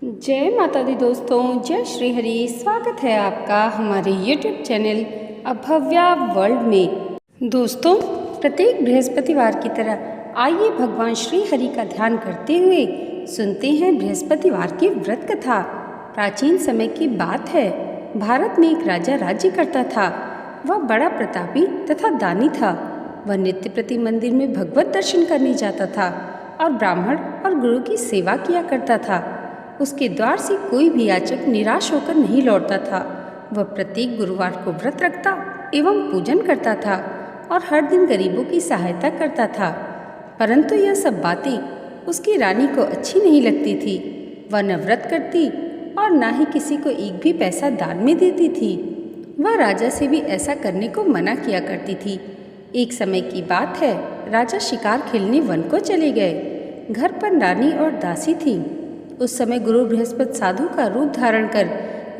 जय माता दी दोस्तों, जय श्री हरि। स्वागत है आपका हमारे YouTube चैनल अभव्या वर्ल्ड में। दोस्तों, प्रत्येक बृहस्पतिवार की तरह आइए भगवान श्री हरि का ध्यान करते हुए सुनते हैं बृहस्पतिवार की व्रत कथा। प्राचीन समय की बात है। भारत में एक राजा राज्य करता था। वह बड़ा प्रतापी तथा दानी था। वह नित्य प्रति मंदिर में भगवत दर्शन करने जाता था और ब्राह्मण और गुरु की सेवा किया करता था। उसके द्वार से कोई भी याचक निराश होकर नहीं लौटता था। वह प्रत्येक गुरुवार को व्रत रखता एवं पूजन करता था और हर दिन गरीबों की सहायता करता था। परंतु यह सब बातें उसकी रानी को अच्छी नहीं लगती थी। वह न व्रत करती और न ही किसी को एक भी पैसा दान में देती थी। वह राजा से भी ऐसा करने को मना किया करती थी। एक समय की बात है, राजा शिकार खेलने वन को चले गए। घर पर रानी और दासी थी। उस समय गुरु बृहस्पति साधु का रूप धारण कर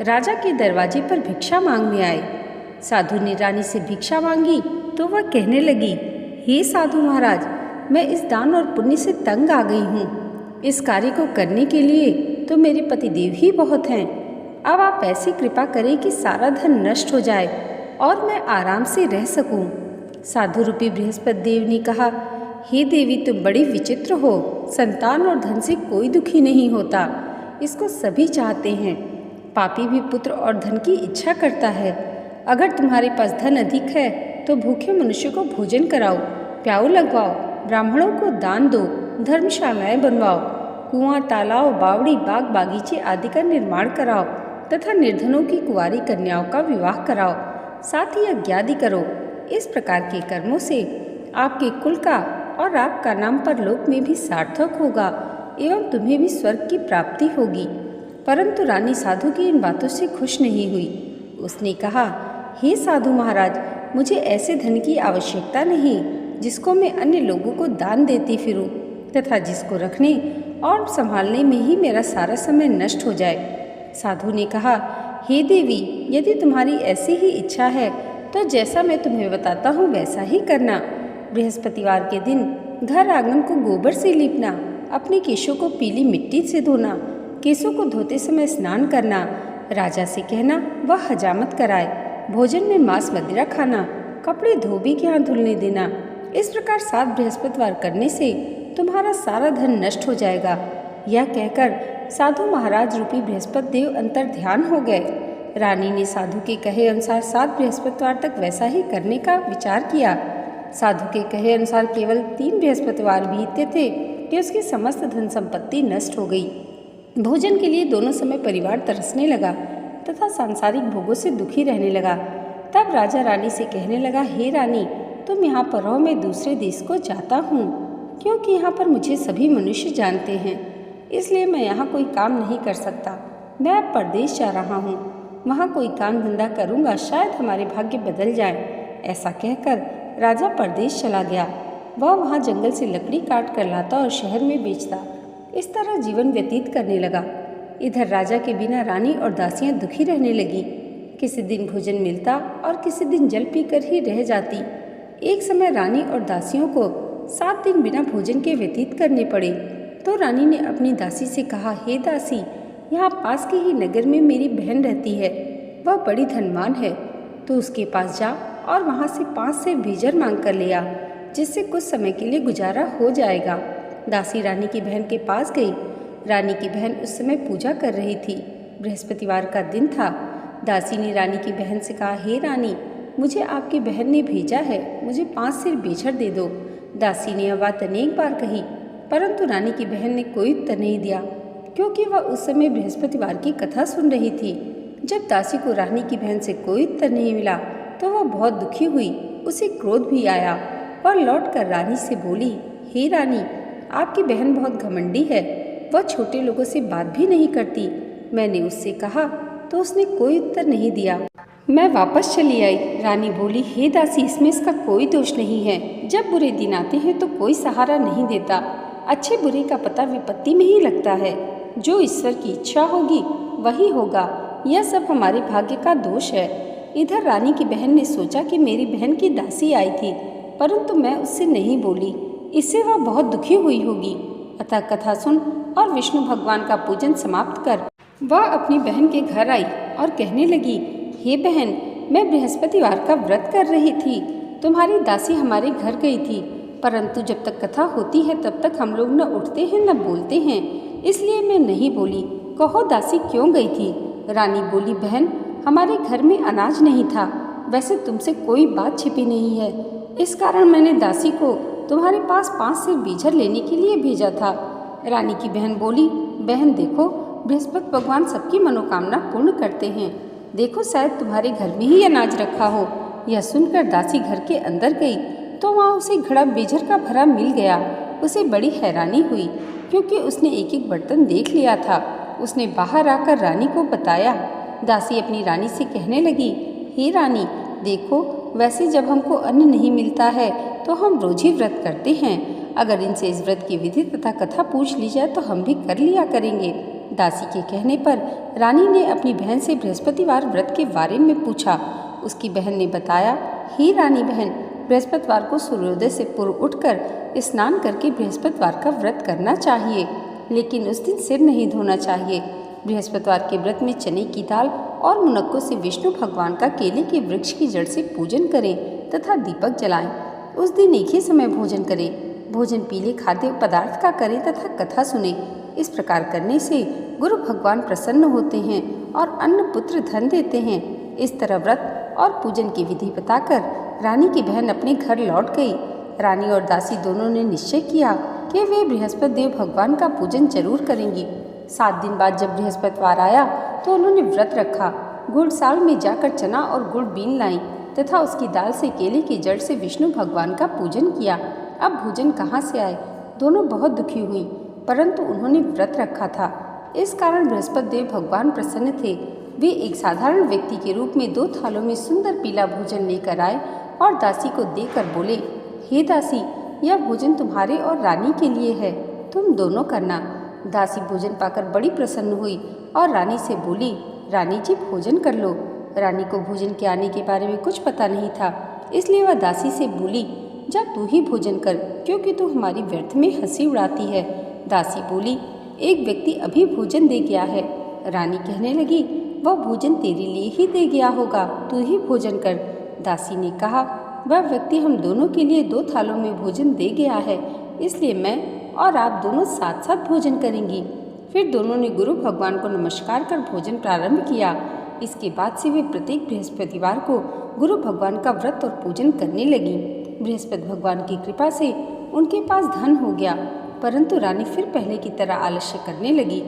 राजा के दरवाजे पर भिक्षा मांगने आए। साधु ने रानी से भिक्षा मांगी तो वह कहने लगी, हे साधु महाराज, मैं इस दान और पुण्य से तंग आ गई हूँ। इस कार्य को करने के लिए तो मेरे पतिदेव ही बहुत हैं। अब आप ऐसी कृपा करें कि सारा धन नष्ट हो जाए और मैं आराम से रह सकूं। साधु रूपी बृहस्पति देव ने कहा, हे देवी, तुम बड़ी विचित्र हो। संतान और धन से कोई दुखी नहीं होता, इसको सभी चाहते हैं। पापी भी पुत्र और धन की इच्छा करता है। अगर तुम्हारे पास धन अधिक है तो भूखे मनुष्य को भोजन कराओ, प्याऊ लगवाओ, ब्राह्मणों को दान दो, धर्मशालाएं बनवाओ, कुआं, तालाब, बावड़ी, बाग, बागीचे आदि का निर्माण कराओ तथा निर्धनों की कुंवारी कन्याओं का विवाह कराओ। साथ ही यज्ञादि करो। इस प्रकार के कर्मों से आपके कुल का और आपका नाम परलोक में भी सार्थक होगा एवं तुम्हें भी स्वर्ग की प्राप्ति होगी। परंतु रानी साधु की इन बातों से खुश नहीं हुई। उसने कहा, हे साधु महाराज, मुझे ऐसे धन की आवश्यकता नहीं जिसको मैं अन्य लोगों को दान देती फिरूं तथा जिसको रखने और संभालने में ही मेरा सारा समय नष्ट हो जाए। साधु ने कहा, हे देवी, यदि तुम्हारी ऐसी ही इच्छा है तो जैसा मैं तुम्हें बताता हूँ वैसा ही करना। बृहस्पतिवार के दिन घर आंगन को गोबर से लीपना, अपने केशों को पीली मिट्टी से धोना, केशों को धोते समय स्नान करना, राजा से कहना वह हजामत कराए, भोजन में मांस मदिरा खाना, कपड़े धोबी के हाथ धुलने देना। इस प्रकार 7 बृहस्पतिवार करने से तुम्हारा सारा धन नष्ट हो जाएगा। यह कहकर साधु महाराज रूपी बृहस्पति देव अंतर ध्यान हो गए। रानी ने साधु के कहे अनुसार 7 बृहस्पतिवार तक वैसा ही करने का विचार किया। साधु के कहे अनुसार केवल 3 बृहस्पतिवार बीतते थे कि उसकी समस्त धन संपत्ति नष्ट हो गई। भोजन के लिए दोनों समय परिवार तरसने लगा तथा सांसारिक भोगों से दुखी रहने लगा। तब राजा रानी से कहने लगा, हे रानी, तुम यहाँ पर रहो, मैं दूसरे देश को जाता हूँ, क्योंकि यहाँ पर मुझे सभी मनुष्य जानते हैं, इसलिए मैं यहाँ कोई काम नहीं कर सकता। मैं अब परदेश जा रहा हूँ, वहाँ कोई काम धंधा करूँगा, शायद हमारे भाग्य बदल जाए। ऐसा कहकर राजा परदेश चला गया। वह वहाँ जंगल से लकड़ी काट कर लाता और शहर में बेचता। इस तरह जीवन व्यतीत करने लगा। इधर राजा के बिना रानी और दासियां दुखी रहने लगी। किसी दिन भोजन मिलता और किसी दिन जल पीकर ही रह जाती। एक समय रानी और दासियों को 7 दिन बिना भोजन के व्यतीत करने पड़े। तो रानी ने अपनी दासी से कहा, हे दासी, यहाँ पास के ही नगर में मेरी बहन रहती है। वह बड़ी धनवान है, तो उसके पास जा और वहाँ से 5 सेर बीजर मांग कर ले आ, जिससे कुछ समय के लिए गुजारा हो जाएगा। दासी रानी की बहन के पास गई। रानी की बहन उस समय पूजा कर रही थी। बृहस्पतिवार का दिन था। दासी ने रानी की बहन से कहा, हे रानी, मुझे आपकी बहन ने भेजा है, मुझे 5 सेर बीजर दे दो। दासी ने यह बात अनेक बार कही, परंतु रानी की बहन ने कोई उत्तर नहीं दिया, क्योंकि वह उस समय बृहस्पतिवार की कथा सुन रही थी। जब दासी को रानी की बहन से कोई उत्तर नहीं मिला तो वह बहुत दुखी हुई। उसे क्रोध भी आया और लौटकर रानी से बोली, हे रानी, आपकी बहन बहुत घमंडी है। वह छोटे लोगों से बात भी नहीं करती। मैंने उससे कहा तो उसने कोई उत्तर नहीं दिया। मैं वापस चली आई। रानी बोली, हे दासी, इसमें इसका कोई दोष नहीं है। जब बुरे दिन आते हैं तो कोई सहारा नहीं देता। अच्छे बुरे का पता विपत्ति में ही लगता है। जो ईश्वर की इच्छा होगी वही होगा। यह सब हमारे भाग्य का दोष है। इधर रानी की बहन ने सोचा कि मेरी बहन की दासी आई थी, परंतु मैं उससे नहीं बोली। इससे वह बहुत दुखी हुई होगी। अतः कथा सुन और विष्णु भगवान का पूजन समाप्त कर वह अपनी बहन के घर आई और कहने लगी, हे बहन, मैं बृहस्पतिवार का व्रत कर रही थी। तुम्हारी दासी हमारे घर गई थी, परंतु जब तक कथा होती है तब तक हम लोग न उठते हैं न बोलते हैं, इसलिए मैं नहीं बोली। कहो दासी क्यों गई थी? रानी बोली, बहन, हमारे घर में अनाज नहीं था। वैसे तुमसे कोई बात छिपी नहीं है, इस कारण मैंने दासी को तुम्हारे पास 5 सेर बीजर लेने के लिए भेजा था। रानी की बहन बोली, बहन देखो, बृहस्पति भगवान सबकी मनोकामना पूर्ण करते हैं। देखो शायद तुम्हारे घर में ही अनाज रखा हो। यह सुनकर दासी घर के अंदर गई तो वहाँ उसे घड़ा बीजर का भरा मिल गया। उसे बड़ी हैरानी हुई क्योंकि उसने एक एक बर्तन देख लिया था। उसने बाहर आकर रानी को बताया। दासी अपनी रानी से कहने लगी, हे रानी, देखो, वैसे जब हमको अन्न नहीं मिलता है तो हम रोज ही व्रत करते हैं। अगर इनसे इस व्रत की विधि तथा कथा पूछ ली जाए तो हम भी कर लिया करेंगे। दासी के कहने पर रानी ने अपनी बहन से बृहस्पतिवार व्रत के बारे में पूछा। उसकी बहन ने बताया, हे रानी बहन, बृहस्पतिवार को सूर्योदय से पूर्व उठकर स्नान करके बृहस्पतिवार का व्रत करना चाहिए, लेकिन उस दिन सिर नहीं धोना चाहिए। बृहस्पतिवार के व्रत में चने की दाल और मुनक्कों से विष्णु भगवान का केले के वृक्ष की जड़ से पूजन करें तथा दीपक जलाएं। उस दिन एक ही समय भोजन करें। भोजन पीले खाद्य पदार्थ का करें तथा कथा सुने। इस प्रकार करने से गुरु भगवान प्रसन्न होते हैं और अन्न पुत्र धन देते हैं। इस तरह व्रत और पूजन की विधि बताकर रानी की बहन अपने घर लौट गई। रानी और दासी दोनों ने निश्चय किया कि वे बृहस्पति देव भगवान का पूजन जरूर करेंगी। 7 दिन बाद जब बृहस्पतिवार आया तो उन्होंने व्रत रखा। गुड़साल में जाकर चना और गुड़ बीन लाई तथा उसकी दाल से केले की जड़ से विष्णु भगवान का पूजन किया। अब भोजन कहाँ से आए? दोनों बहुत दुखी हुई, परंतु उन्होंने व्रत रखा था, इस कारण बृहस्पति देव भगवान प्रसन्न थे। वे एक साधारण व्यक्ति के रूप में 2 थालों में सुंदर पीला भोजन लेकर आए और दासी को देकर बोले, हे दासी, यह भोजन तुम्हारे और रानी के लिए है, तुम दोनों करना। दासी भोजन पाकर बड़ी प्रसन्न हुई और रानी से बोली, रानी जी भोजन कर लो। रानी को भोजन के आने के बारे में कुछ पता नहीं था, इसलिए वह दासी से बोली, जा तू ही भोजन कर, क्योंकि तू हमारी व्यर्थ में हंसी उड़ाती है। दासी बोली, एक व्यक्ति अभी भोजन दे गया है। रानी कहने लगी, वह भोजन तेरे लिए ही दे गया होगा, तू ही भोजन कर। दासी ने कहा, वह व्यक्ति हम दोनों के लिए 2 थालों में भोजन दे गया है, इसलिए मैं और आप दोनों साथ साथ भोजन करेंगी। फिर दोनों ने गुरु भगवान को नमस्कार कर भोजन प्रारंभ किया। इसके बाद से वे प्रत्येक बृहस्पतिवार को गुरु भगवान का व्रत और पूजन करने लगी। बृहस्पति भगवान की कृपा से उनके पास धन हो गया, परंतु रानी फिर पहले की तरह आलस्य करने लगी।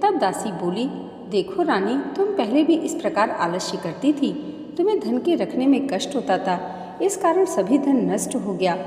तब दासी बोली, देखो रानी, तुम पहले भी इस प्रकार आलस्य करती थी, तुम्हें धन के रखने में कष्ट होता था, इस कारण सभी धन नष्ट हो गया।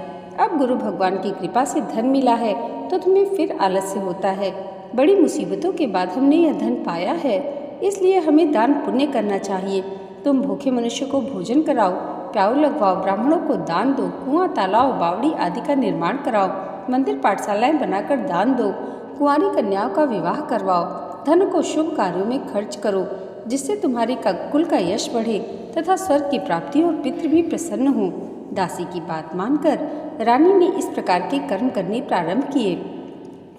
अब गुरु भगवान की कृपा से धन मिला है तो तुम्हें फिर आलस्य होता है। बड़ी मुसीबतों के बाद हमने यह धन पाया है, इसलिए हमें दान पुण्य करना चाहिए। तुम भूखे मनुष्य को भोजन कराओ, प्याऊ लगवाओ, ब्राह्मणों को दान दो, कुआं, तालाब, बावड़ी आदि का निर्माण कराओ, मंदिर पाठशालाएं बनाकर दान दो, कुंवारी कन्याओं का विवाह करवाओ, धन को शुभ कार्यों में खर्च करो, जिससे तुम्हारे कुल का यश बढ़े तथा स्वर्ग की प्राप्ति और पितृ भी प्रसन्न हो। दासी की बात मानकर रानी ने इस प्रकार के कर्म करने प्रारंभ किए,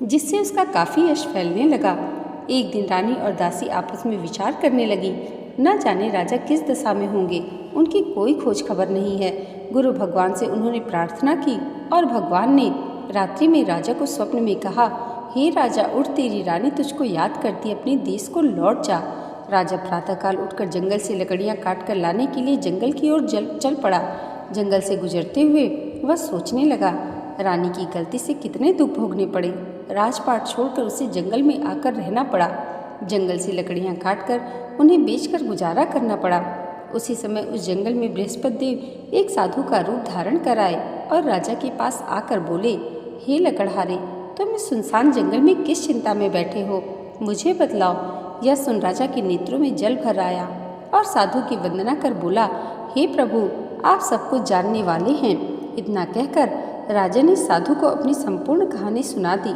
जिससे उसका काफ़ी यश फैलने लगा। एक दिन रानी और दासी आपस में विचार करने लगी, न जाने राजा किस दशा में होंगे, उनकी कोई खोज खबर नहीं है। गुरु भगवान से उन्होंने प्रार्थना की और भगवान ने रात्रि में राजा को स्वप्न में कहा, हे राजा, उठ, तेरी रानी तुझको याद करती, अपने देश को लौट जा। राजा प्रातःकाल उठकर जंगल से लकड़ियाँ काट कर लाने के लिए जंगल की ओर चल पड़ा। जंगल से गुजरते हुए वह सोचने लगा, रानी की गलती से कितने दुख भोगने पड़े। राजपाट छोड़कर उसे जंगल में आकर रहना पड़ा। जंगल से लकड़ियाँ काटकर उन्हें बेचकर गुजारा करना पड़ा। उसी समय उस जंगल में बृहस्पति देव एक साधु का रूप धारण कर आए और राजा के पास आकर बोले, हे लकड़हारे, तुम इस सुनसान जंगल में किस चिंता में बैठे हो, मुझे बतलाओ। यह सुन राजा के नेत्रों में जल भर आया और साधु की वंदना कर बोला, हे प्रभु, आप सब कुछ जानने वाले हैं। इतना कहकर राजा ने साधु को अपनी संपूर्ण कहानी सुना दी।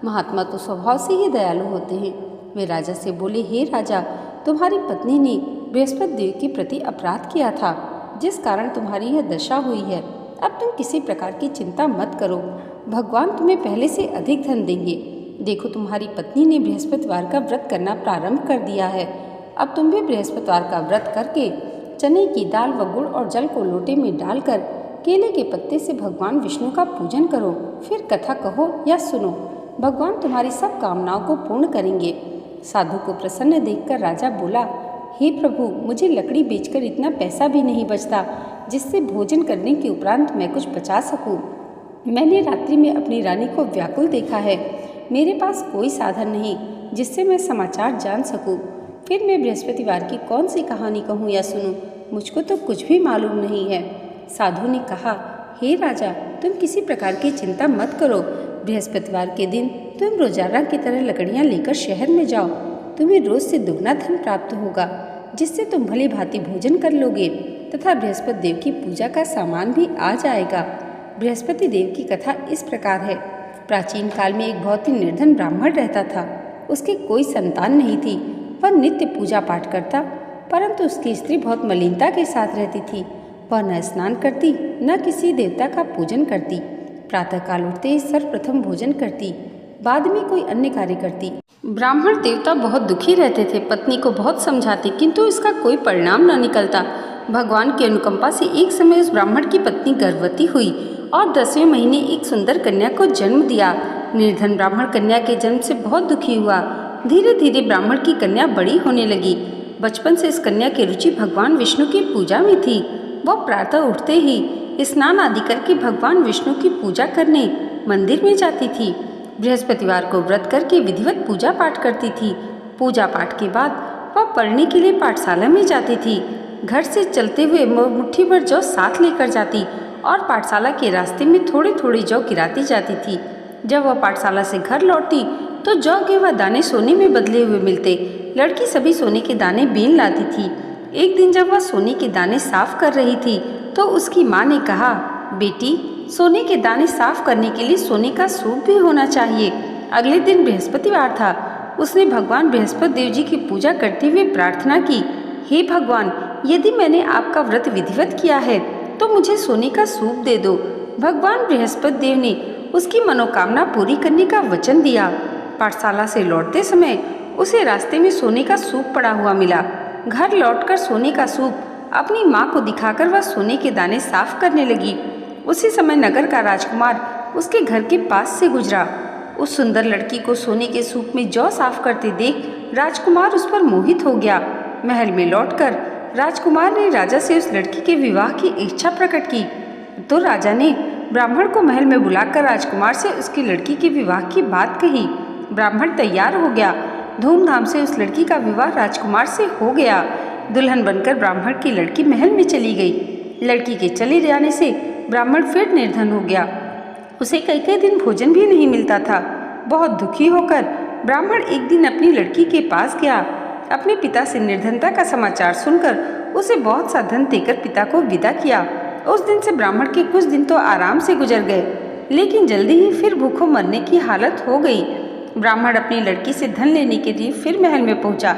महात्मा तो स्वभाव से ही दयालु होते हैं। वे राजा से बोले, हे राजा, तुम्हारी पत्नी ने बृहस्पति देव के प्रति अपराध किया था, जिस कारण तुम्हारी यह दशा हुई है। अब तुम किसी प्रकार की चिंता मत करो, भगवान तुम्हें पहले से अधिक धन देंगे। देखो, तुम्हारी पत्नी ने बृहस्पतिवार का व्रत करना प्रारंभ कर दिया है। अब तुम भी बृहस्पतिवार का व्रत करके चने की दाल व गुड़ और जल को लोटे में डालकर केले के पत्ते से भगवान विष्णु का पूजन करो। फिर कथा कहो या सुनो, भगवान तुम्हारी सब कामनाओं को पूर्ण करेंगे। साधु को प्रसन्न देखकर राजा बोला, हे प्रभु, मुझे लकड़ी बेचकर इतना पैसा भी नहीं बचता जिससे भोजन करने के उपरांत मैं कुछ बचा सकूं। मैंने रात्रि में अपनी रानी को व्याकुल देखा है। मेरे पास कोई साधन नहीं जिससे मैं समाचार जान सकूं। फिर मैं बृहस्पतिवार की कौन सी कहानी कहूँ या सुनूं? मुझको तो कुछ भी मालूम नहीं है। साधु ने कहा, हे राजा, तुम किसी प्रकार की चिंता मत करो। बृहस्पतिवार के दिन तुम रोजाना की तरह लकड़ियाँ लेकर शहर में जाओ। तुम्हें रोज से दुगना धन प्राप्त होगा, जिससे तुम भली भांति भोजन कर लोगे तथा बृहस्पति देव की पूजा का सामान भी आ जाएगा। बृहस्पति देव की कथा इस प्रकार है। प्राचीन काल में एक बहुत ही निर्धन ब्राह्मण रहता था। उसकी कोई संतान नहीं थी। वह नित्य पूजा पाठ करता, परंतु उसकी स्त्री बहुत मलिनता के साथ रहती थी। वह न स्नान करती, न किसी देवता का पूजन करती। प्रातःकाल उठते ही सर्वप्रथम भोजन करती, बाद में कोई अन्य कार्य करती। ब्राह्मण देवता बहुत दुखी रहते थे। पत्नी को बहुत समझाते, किंतु इसका कोई परिणाम न निकलता। भगवान की अनुकंपा से एक समय उस ब्राह्मण की पत्नी गर्भवती हुई और 10वें महीने एक सुंदर कन्या को जन्म दिया। निर्धन ब्राह्मण कन्या के जन्म से बहुत दुखी हुआ। धीरे धीरे ब्राह्मण की कन्या बड़ी होने लगी। बचपन से इस कन्या की रुचि भगवान विष्णु की पूजा में थी। वह प्रातः उठते ही स्नान आदि करके भगवान विष्णु की पूजा करने मंदिर में जाती थी। बृहस्पतिवार को व्रत करके विधिवत पूजा पाठ करती थी। पूजा पाठ के बाद वह पढ़ने के लिए पाठशाला में जाती थी। घर से चलते हुए मुट्ठी भर जौ साथ लेकर जाती और पाठशाला के रास्ते में थोड़े थोड़े जौ गिराती जाती थी। जब वह पाठशाला से घर लौटती तो जौ के वह दाने सोने में बदले हुए मिलते। लड़की सभी सोने के दाने बीन लाती थी। एक दिन जब वह सोने के दाने साफ कर रही थी तो उसकी माँ ने कहा, बेटी, सोने के दाने साफ करने के लिए सोने का सूप भी होना चाहिए। अगले दिन बृहस्पतिवार था। उसने भगवान बृहस्पति देव जी की पूजा करते हुए प्रार्थना की, हे भगवान, यदि मैंने आपका व्रत विधिवत किया है तो मुझे सोने का सूप दे दो। भगवान बृहस्पति देव ने उसकी मनोकामना पूरी करने का वचन दिया। पाठशाला से लौटते समय उसे रास्ते में सोने का सूप पड़ा हुआ मिला। घर लौटकर सोने का सूप अपनी माँ को दिखाकर वह सोने के दाने साफ करने लगी। उसी समय नगर का राजकुमार उसके घर के पास से गुजरा। उस सुंदर लड़की को सोने के सूप में जौ साफ करते देख राजकुमार उस पर मोहित हो गया। महल में लौटकर राजकुमार ने राजा से उस लड़की के विवाह की इच्छा प्रकट की। तो राजा ने ब्राह्मण को महल में बुलाकर राजकुमार से उसकी लड़की के विवाह की बात कही। ब्राह्मण तैयार हो गया। धूमधाम से उस लड़की का विवाह राजकुमार से हो गया। दुल्हन बनकर ब्राह्मण की लड़की महल में चली गई। लड़की के चले जाने से ब्राह्मण फिर निर्धन हो गया। उसे कई कई दिन भोजन भी नहीं मिलता था। बहुत दुखी होकर ब्राह्मण एक दिन अपनी लड़की के पास गया। अपने पिता से निर्धनता का समाचार सुनकर उसे बहुत सा धन देकर पिता को विदा किया। उस दिन से ब्राह्मण के कुछ दिन तो आराम से गुजर गए, लेकिन जल्दी ही फिर भूखों मरने की हालत हो गई। ब्राह्मण अपनी लड़की से धन लेने के लिए फिर महल में पहुंचा।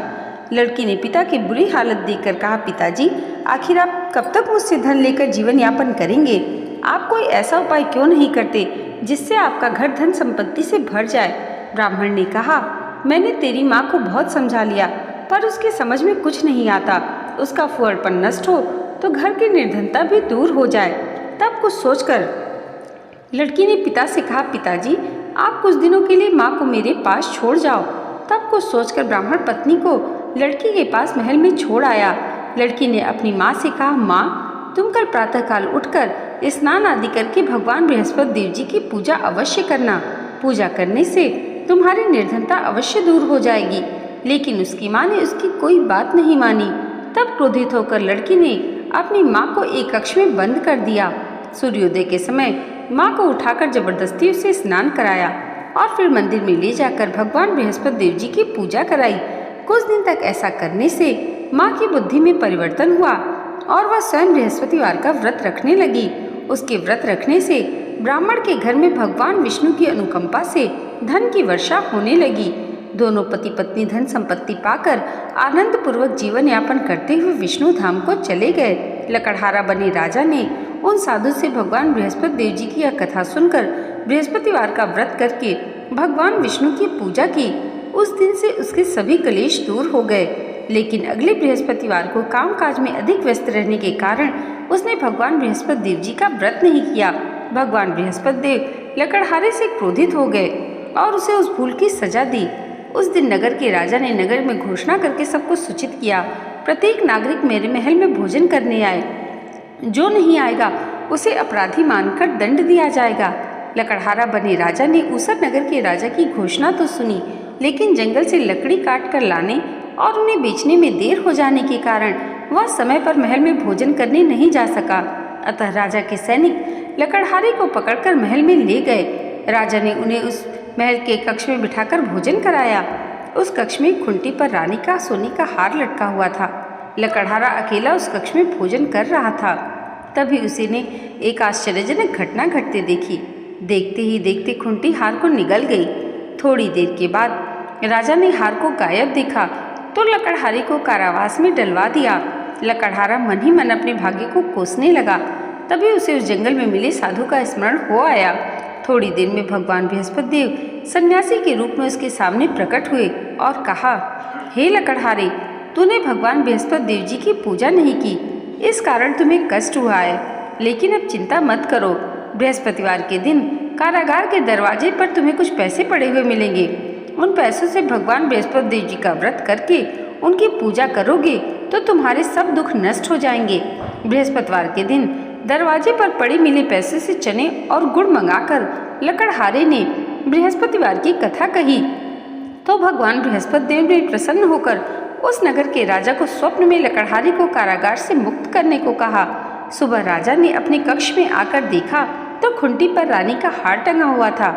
लड़की ने पिता की बुरी हालत देखकर कहा, पिताजी, आखिर आप कब तक मुझसे धन लेकर जीवन यापन करेंगे? आप कोई ऐसा उपाय क्यों नहीं करते जिससे आपका घर धन संपत्ति से भर जाए? ब्राह्मण ने कहा, मैंने तेरी माँ को बहुत समझा लिया, पर उसके समझ में कुछ नहीं आता। उसका फुहड़पन नष्ट हो तो घर की निर्धनता भी दूर हो जाए। तब कुछ सोचकर लड़की ने पिता से कहा, पिताजी, आप कुछ दिनों के लिए माँ को मेरे पास छोड़ जाओ। तब कुछ सोचकर ब्राह्मण पत्नी को लड़की के पास महल में छोड़ आया। लड़की ने अपनी माँ से कहा, माँ, तुम कल प्रातःकाल उठकर स्नान आदि करके भगवान बृहस्पति देव जी की पूजा अवश्य करना। पूजा करने से तुम्हारी निर्धनता अवश्य दूर हो जाएगी। लेकिन उसकी माँ ने उसकी कोई बात नहीं मानी। तब क्रोधित होकर लड़की ने अपनी माँ को एक कक्ष में बंद कर दिया। सूर्योदय के समय माँ को उठाकर जबरदस्ती उसे स्नान कराया और फिर मंदिर में ले जाकर भगवान बृहस्पति देव जी की पूजा कराई। कुछ दिन तक ऐसा करने से माँ की बुद्धि में परिवर्तन हुआ और वह स्वयं बृहस्पतिवार का व्रत रखने लगी। उसके व्रत रखने से ब्राह्मण के घर में भगवान विष्णु की अनुकंपा से धन की वर्षा होने लगी। दोनों पति पत्नी धन संपत्ति पाकर आनंद पूर्वक जीवन यापन करते हुए विष्णु धाम को चले गए। लकड़हारा बने राजा ने उन साधु से भगवान बृहस्पति देव जी की यह कथा सुनकर बृहस्पतिवार का व्रत करके भगवान विष्णु की पूजा की। उस दिन से उसके सभी क्लेश दूर हो गए। लेकिन अगले बृहस्पतिवार को कामकाज में अधिक व्यस्त रहने के कारण उसने भगवान बृहस्पति देव जी का व्रत नहीं किया। भगवान बृहस्पति देव लकड़हारे से क्रोधित हो गए और उसे उस भूल की सजा दी। उस दिन नगर के राजा ने नगर में घोषणा करके सबको सूचित किया, प्रत्येक नागरिक मेरे महल में भोजन करने आए। जो नहीं आएगा उसे अपराधी मानकर दंड दिया जाएगा। लकड़हारा बने राजा ने ऊसर नगर के राजा की घोषणा तो सुनी, लेकिन जंगल से लकड़ी काट कर लाने और उन्हें बेचने में देर हो जाने के कारण वह समय पर महल में भोजन करने नहीं जा सका। अतः राजा के सैनिक लकड़हारे को पकड़कर महल में ले गए। राजा ने उन्हें उस महल के कक्ष में बिठाकर भोजन कराया। उस कक्ष में खुंटी पर रानी का सोने का हार लटका हुआ था। लकड़हारा अकेला उस कक्ष में भोजन कर रहा था। तभी उसी ने एक आश्चर्यजनक घटना घटते देखी। देखते ही देखते खुंटी हार को निगल गई। थोड़ी देर के बाद राजा ने हार को गायब देखा तो लकड़हारे को कारावास में डलवा दिया। लकड़हारा मन ही मन अपने भाग्य को कोसने लगा। तभी उसे उस जंगल में मिले साधु का स्मरण हो आया। थोड़ी देर में भगवान बृहस्पति देव सन्यासी के रूप में उसके सामने प्रकट हुए और कहा, हे लकड़हारे, तूने भगवान बृहस्पति देव जी की पूजा नहीं की, इस कारण तुम्हें कष्ट हुआ है। लेकिन अब चिंता मत करो, बृहस्पतिवार के दिन कारागार के दरवाजे पर तुम्हें कुछ पैसे पड़े हुए मिलेंगे। उन पैसों से भगवान बृहस्पति देव जी का व्रत करके उनकी पूजा करोगे तो तुम्हारे सब दुख नष्ट हो जाएंगे। बृहस्पतिवार के दिन दरवाजे पर पड़े मिले पैसे से चने और गुड़ मंगाकर लकड़हारे ने बृहस्पतिवार की कथा कही तो भगवान बृहस्पति देव ने प्रसन्न होकर उस नगर के राजा को स्वप्न में लकड़हारे को कारागार से मुक्त करने को कहा। सुबह राजा ने अपने कक्ष में आकर देखा तो खुंटी पर रानी का हार टंगा हुआ था।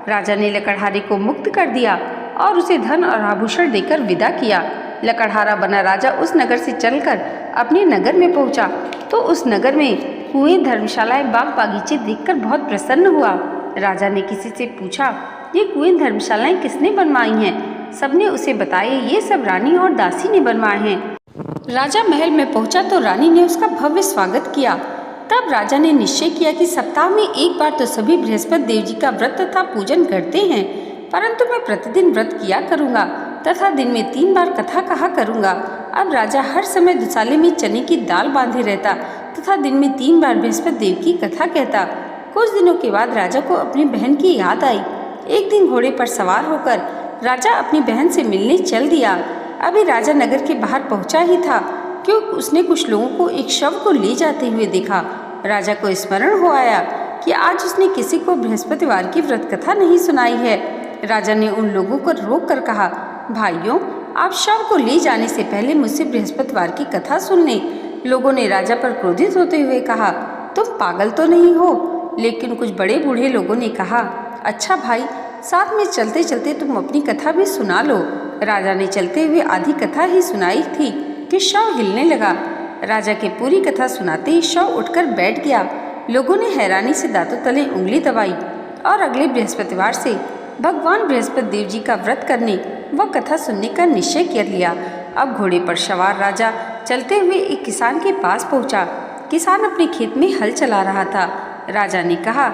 राजा ने लकड़हारे को मुक्त कर दिया और उसे धन और आभूषण देकर विदा किया। लकड़हारा बना राजा उस नगर से चलकर अपने नगर में पहुंचा तो उस नगर में कुएं, धर्मशालाएं, बाग बागीचे देखकर बहुत प्रसन्न हुआ। राजा ने किसी से पूछा, ये कुएं, धर्मशालाएं किसने बनवाई हैं? सबने उसे बताया, ये सब रानी और दासी ने बनवाए हैं। राजा महल में पहुंचा तो रानी ने उसका भव्य स्वागत किया। तब राजा ने निश्चय किया कि सप्ताह में एक बार तो सभी बृहस्पति देव जी का व्रत तथा पूजन करते हैं, परंतु मैं प्रतिदिन व्रत किया करूँगा तथा दिन में 3 बार कथा कहा करूँगा। अब राजा हर समय दुसाले में चने की दाल बांधे रहता तथा दिन में 3 बार बृहस्पति देव की कथा कहता। कुछ दिनों के बाद राजा को अपनी बहन की याद आई। एक दिन घोड़े पर सवार होकर राजा अपनी बहन से मिलने चल दिया। अभी राजा नगर के बाहर पहुंचा ही था कि उसने कुछ लोगों को एक शव को ले जाते हुए देखा। राजा को स्मरण हो आया कि आज उसने किसी को बृहस्पतिवार की व्रत कथा नहीं सुनाई है। राजा ने उन लोगों को रोक कर कहा, भाइयों, आप शव को ले जाने से पहले मुझसे बृहस्पतिवार की कथा सुन लें। लोगों ने राजा पर क्रोधित होते हुए कहा, तुम पागल तो नहीं हो? लेकिन कुछ बड़े बूढ़े लोगों ने कहा, अच्छा भाई, साथ में चलते चलते तुम अपनी कथा भी सुना लो। राजा ने चलते हुए आधी कथा ही सुनाई थी कि शव हिलने लगा। राजा के पूरी कथा सुनाते ही शव उठकर बैठ गया। लोगों ने हैरानी से दांतों तले उंगली दबाई और अगले बृहस्पतिवार से भगवान बृहस्पति देव जी का व्रत करने व कथा सुनने का निश्चय कर लिया। अब घोड़े पर सवार राजा चलते हुए एक किसान के पास पहुंचा। किसान अपने खेत में हल चला रहा था। राजा ने कहा,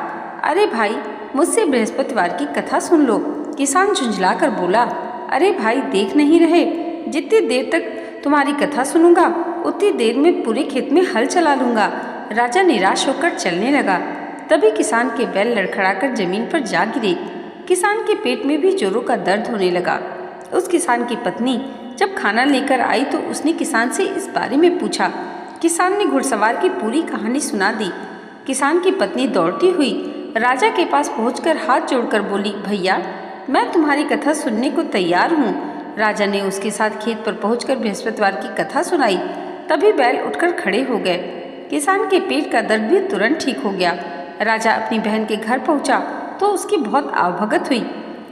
अरे भाई, मुझसे बृहस्पतिवार की कथा सुन लो। किसान झुंझला कर बोला, अरे भाई, देख नहीं रहे, जितनी देर तक तुम्हारी कथा सुनूंगा उतनी देर में पूरे खेत में हल चला लूंगा। राजा निराश होकर चलने लगा। तभी किसान के बैल लड़खड़ाकर जमीन पर जा गिरे। किसान के पेट में भी जोरों का दर्द होने लगा। उस किसान की पत्नी जब खाना लेकर आई तो उसने किसान से इस बारे में पूछा। किसान ने घुड़सवार की पूरी कहानी सुना दी। किसान की पत्नी दौड़ती हुई राजा के पास पहुंचकर हाथ जोड़कर बोली, भैया, मैं तुम्हारी कथा सुनने को तैयार हूँ। राजा ने उसके साथ खेत पर पहुंचकर बृहस्पतिवार की कथा सुनाई। तभी बैल उठकर खड़े हो गए। किसान के पेट का दर्द भी तुरंत ठीक हो गया। राजा अपनी बहन के घर पहुंचा तो उसकी बहुत आवभगत हुई।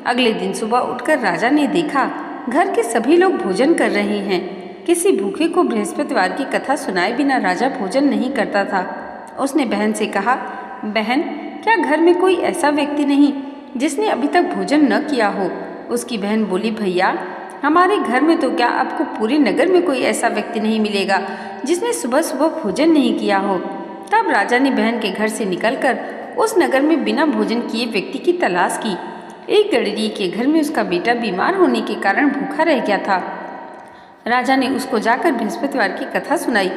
अगले दिन सुबह उठकर राजा ने देखा घर के सभी लोग भोजन कर रहे हैं। किसी भूखे को बृहस्पतिवार की कथा सुनाए बिना राजा भोजन नहीं करता था। उसने बहन से कहा, बहन, क्या घर में कोई ऐसा व्यक्ति नहीं जिसने अभी तक भोजन न किया हो? उसकी बहन बोली, भैया, हमारे घर में तो क्या आपको पूरे नगर में कोई ऐसा व्यक्ति नहीं मिलेगा जिसने सुबह सुबह भोजन नहीं किया हो। तब राजा ने बहन के घर से निकलकर उस नगर में बिना भोजन किए व्यक्ति की तलाश की। एक गडरिये के घर में उसका बेटा बीमार होने के कारण भूखा रह गया था। राजा ने उसको जाकर बृहस्पतिवार की कथा सुनाई।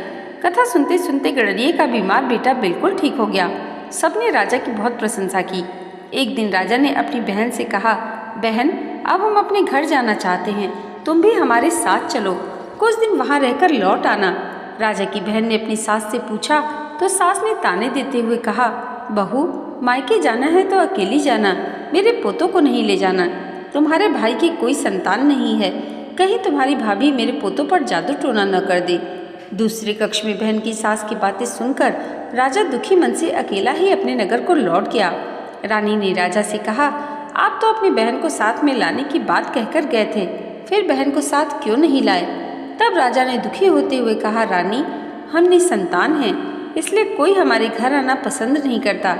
कथा सुनते सुनते गडरिये का बीमार बेटा बिल्कुल ठीक हो गया। सबने राजा की बहुत प्रशंसा की। एक दिन राजा ने अपनी बहन से कहा, बहन, अब हम अपने घर जाना चाहते हैं, तुम भी हमारे साथ चलो, कुछ दिन वहाँ रहकर लौट आना। राजा की बहन ने अपनी सास से पूछा तो सास ने ताने देते हुए कहा, बहू, मायके जाना है तो अकेली जाना, मेरे पोतों को नहीं ले जाना। तुम्हारे भाई की कोई संतान नहीं है, कहीं तुम्हारी भाभी मेरे पोतों पर जादू टोना न कर दे। दूसरे कक्ष में बहन की सास की बातें सुनकर राजा दुखी मन से अकेला ही अपने नगर को लौट गया। रानी ने राजा से कहा, आप तो अपनी बहन को साथ में लाने की बात कहकर गए थे, फिर बहन को साथ क्यों नहीं लाए? तब राजा ने दुखी होते हुए कहा, रानी, हम निसंतान हैं, इसलिए कोई हमारे घर आना पसंद नहीं करता।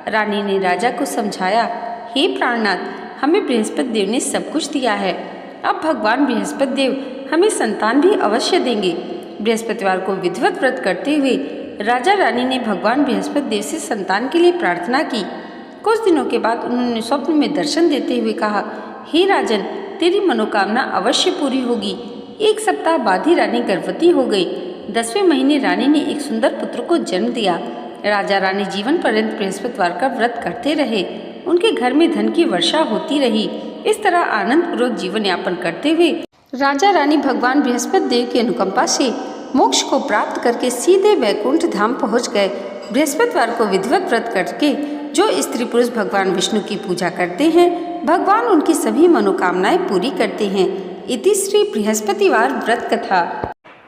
रानी ने राजा को समझाया, हे प्राणनाथ, हमें बृहस्पति देव ने सब कुछ दिया है, अब भगवान बृहस्पति देव हमें संतान भी अवश्य देंगे। बृहस्पतिवार को विधिवत व्रत करते हुए राजा रानी ने भगवान बृहस्पति देव से संतान के लिए प्रार्थना की। कुछ दिनों के बाद उन्होंने स्वप्न में दर्शन देते हुए कहा, हे राजन, तेरी मनोकामना अवश्य पूरी होगी। एक सप्ताह बाद ही रानी गर्भवती हो गई। 10वें महीने रानी ने एक सुंदर पुत्र को जन्म दिया। राजा रानी जीवन पर्यंत बृहस्पतिवार का व्रत करते रहे। उनके घर में धन की वर्षा होती रही। इस तरह आनंद पूर्वक जीवन यापन करते हुए राजा रानी भगवान बृहस्पति देव की अनुकंपा से मोक्ष को प्राप्त करके सीधे वैकुंठ धाम पहुँच गए। बृहस्पतिवार को विधिवत व्रत करके जो स्त्री पुरुष भगवान विष्णु की पूजा करते हैं, भगवान उनकी सभी मनोकामनाएं पूरी करते हैं। इति श्री बृहस्पतिवार व्रत कथा।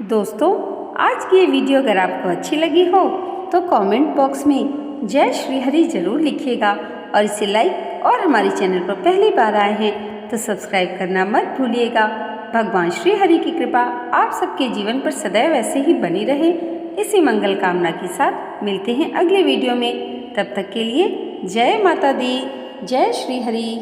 दोस्तों, आज की ये वीडियो अगर आपको अच्छी लगी हो तो कमेंट बॉक्स में जय श्री हरि जरूर लिखिएगा और इसे लाइक और हमारे चैनल पर पहली बार आए हैं तो सब्सक्राइब करना मत भूलिएगा। भगवान श्री हरि की कृपा आप सबके जीवन पर सदैव ऐसे ही बनी रहे, इसी मंगल कामना के साथ मिलते हैं अगले वीडियो में। तब तक के लिए जय माता दी, जय श्री हरि।